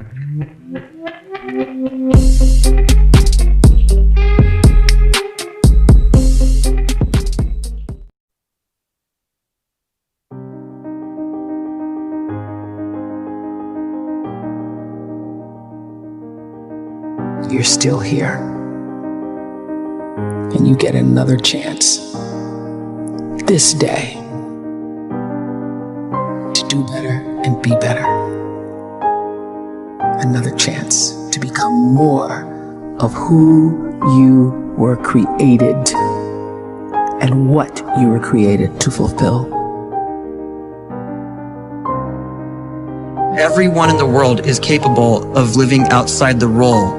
You're still here, and you get another chance this day to do better and be better. Another chance to become more of who you were created and what you were created to fulfill. Everyone in the world is capable of living outside the role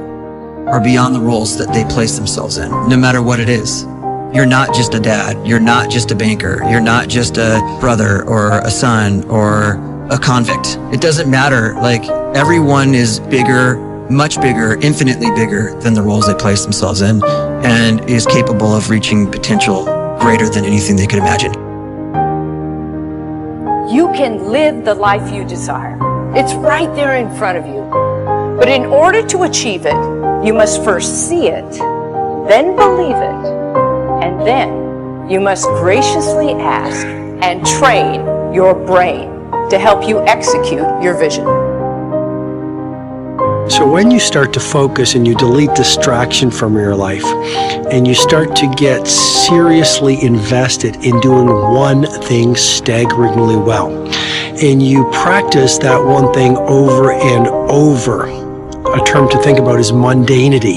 or beyond the roles that they place themselves in, no matter what it is. You're not just a dad, you're not just a banker, you're not just a brother or a son or a convict. It doesn't matter. Like, everyone is bigger, much bigger, infinitely bigger than the roles they place themselves in, and is capable of reaching potential greater than anything they could imagine. You can live the life you desire. It's right there in front of you. But in order to achieve it, you must first see it, then believe it, and then you must graciously ask and train your brain to help you execute your vision. So when you start to focus and you delete distraction from your life, and you start to get seriously invested in doing one thing staggeringly well, and you practice that one thing over and over, a term to think about is mundanity.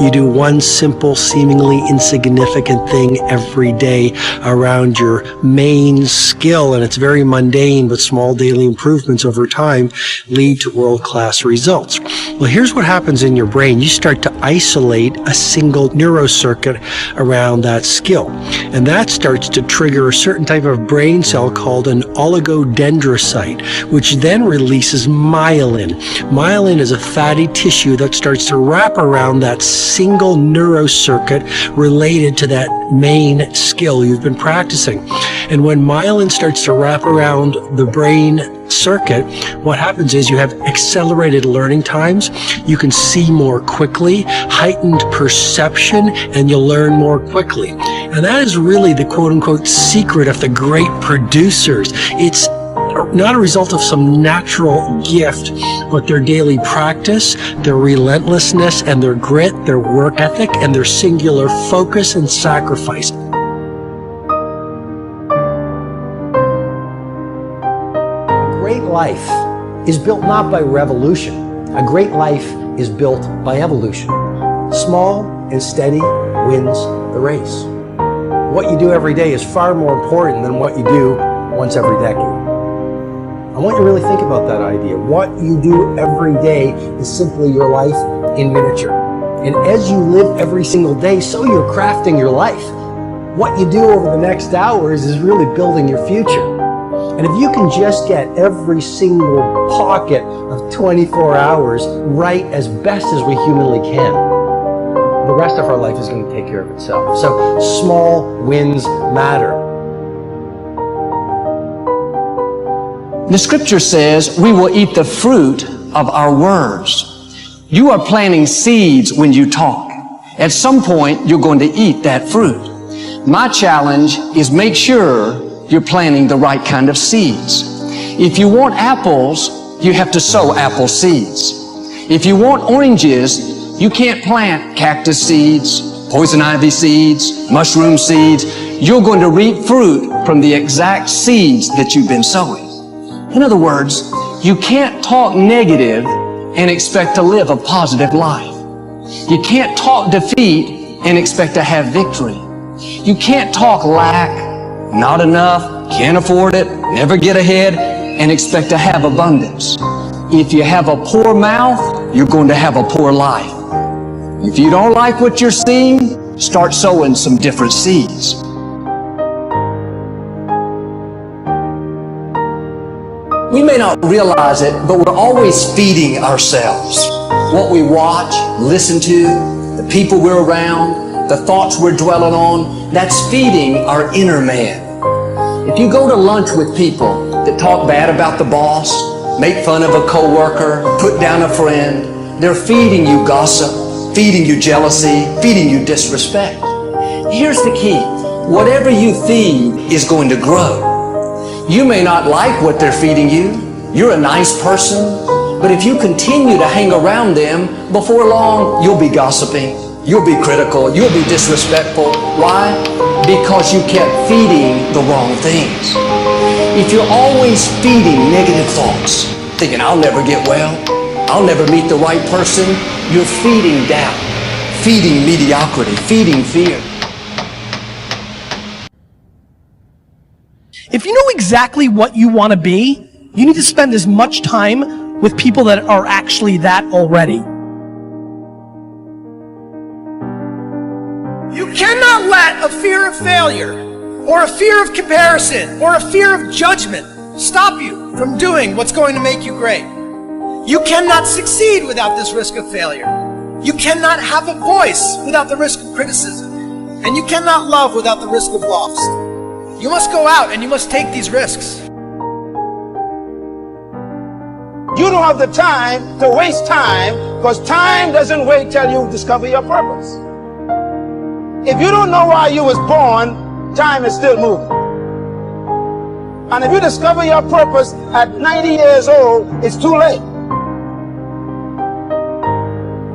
You do one simple, seemingly insignificant thing every day around your main skill, and it's very mundane, but small daily improvements over time lead to world-class results. Well, here's what happens in your brain. You start to isolate a single neurocircuit around that skill, and that starts to trigger a certain type of brain cell called an oligodendrocyte, which then releases myelin. Myelin is a fatty tissue that starts to wrap around that single neurocircuit related to that main skill you've been practicing. And when myelin starts to wrap around the brain circuit, what happens is you have accelerated learning times, you can see more quickly, heightened perception, and you'll learn more quickly. And that is really the quote-unquote secret of the great producers. It's not a result of some natural gift, but their daily practice, their relentlessness and their grit, their work ethic, and their singular focus and sacrifice. A great life is built not by revolution. A great life is built by evolution. Small and steady wins the race. What you do every day is far more important than what you do once every decade. I want you to really think about that idea. What you do every day is simply your life in miniature. And as you live every single day, so you're crafting your life. What you do over the next hours is really building your future. And if you can just get every single pocket of 24 hours right as best as we humanly can, the rest of our life is going to take care of itself. So small wins matter. The scripture says we will eat the fruit of our words. You are planting seeds when you talk. At some point, you're going to eat that fruit. My challenge is make sure you're planting the right kind of seeds. If you want apples, you have to sow apple seeds. If you want oranges, you can't plant cactus seeds, poison ivy seeds, mushroom seeds. You're going to reap fruit from the exact seeds that you've been sowing. In other words, you can't talk negative and expect to live a positive life. You can't talk defeat and expect to have victory. You can't talk lack, not enough, can't afford it, never get ahead, and expect to have abundance. If you have a poor mouth, you're going to have a poor life. If you don't like what you're seeing, start sowing some different seeds. We may not realize it, but we're always feeding ourselves. What we watch, listen to, the people we're around, the thoughts we're dwelling on, that's feeding our inner man. If you go to lunch with people that talk bad about the boss, make fun of a coworker, put down a friend. They're feeding you gossip, feeding you jealousy, feeding you disrespect. Here's the key. Whatever you feed is going to grow. You may not like what they're feeding you. You're a nice person. But if you continue to hang around them, before long, you'll be gossiping. You'll be critical. You'll be disrespectful. Why? Because you kept feeding the wrong things. If you're always feeding negative thoughts, thinking, I'll never get well, I'll never meet the right person, you're feeding doubt, feeding mediocrity, feeding fear. If you know exactly what you want to be, you need to spend as much time with people that are actually that already. You cannot let a fear of failure, or a fear of comparison, or a fear of judgment stop you from doing what's going to make you great. You cannot succeed without this risk of failure. You cannot have a voice without the risk of criticism. And you cannot love without the risk of loss. You must go out and you must take these risks. You don't have the time to waste time, because time doesn't wait till you discover your purpose. If you don't know why you was born, time is still moving. And if you discover your purpose at 90 years old, it's too late.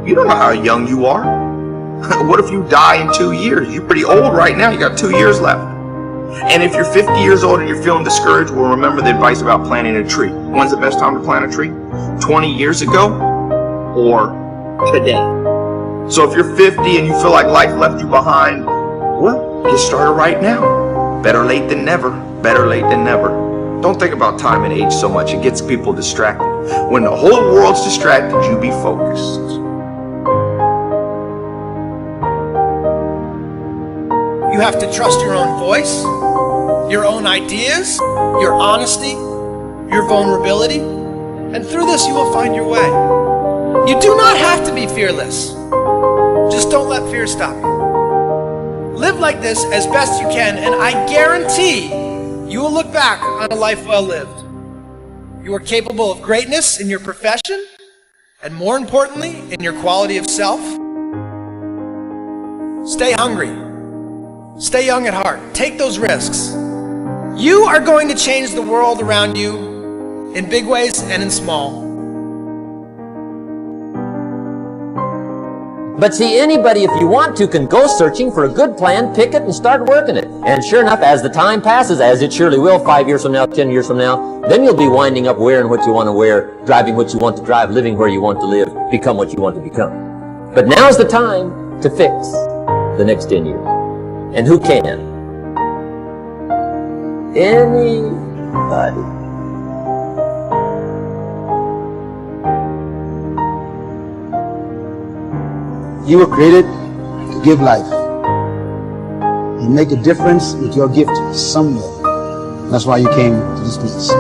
You don't know how young you are. What if you die in 2 years? You're pretty old right now. You got 2 years left. And if you're 50 years old and you're feeling discouraged, well, remember the advice about planting a tree. When's the best time to plant a tree? 20 years ago or today? So if you're 50 and you feel like life left you behind, well, get started right now. Better late than never. Better late than never. Don't think about time and age so much. It gets people distracted. When the whole world's distracted, you be focused. You have to trust your own voice, your own ideas, your honesty, your vulnerability, and through this you will find your way. You do not have to be fearless. Just don't let fear stop you. Live like this as best you can, and I guarantee you will look back on a life well lived. You are capable of greatness in your profession, and more importantly, in your quality of self. Stay hungry. Stay young at heart. Take those risks. You are going to change the world around you in big ways and in small. But see, anybody, if you want to, can go searching for a good plan, pick it, and start working it. And sure enough, as the time passes, as it surely will 5 years from now, 10 years from now, then you'll be winding up wearing what you want to wear, driving what you want to drive, living where you want to live, become what you want to become. But now's the time to fix the next 10 years. And who can? Anybody. You were created to give life and make a difference with your gift somewhere. That's why you came to this place.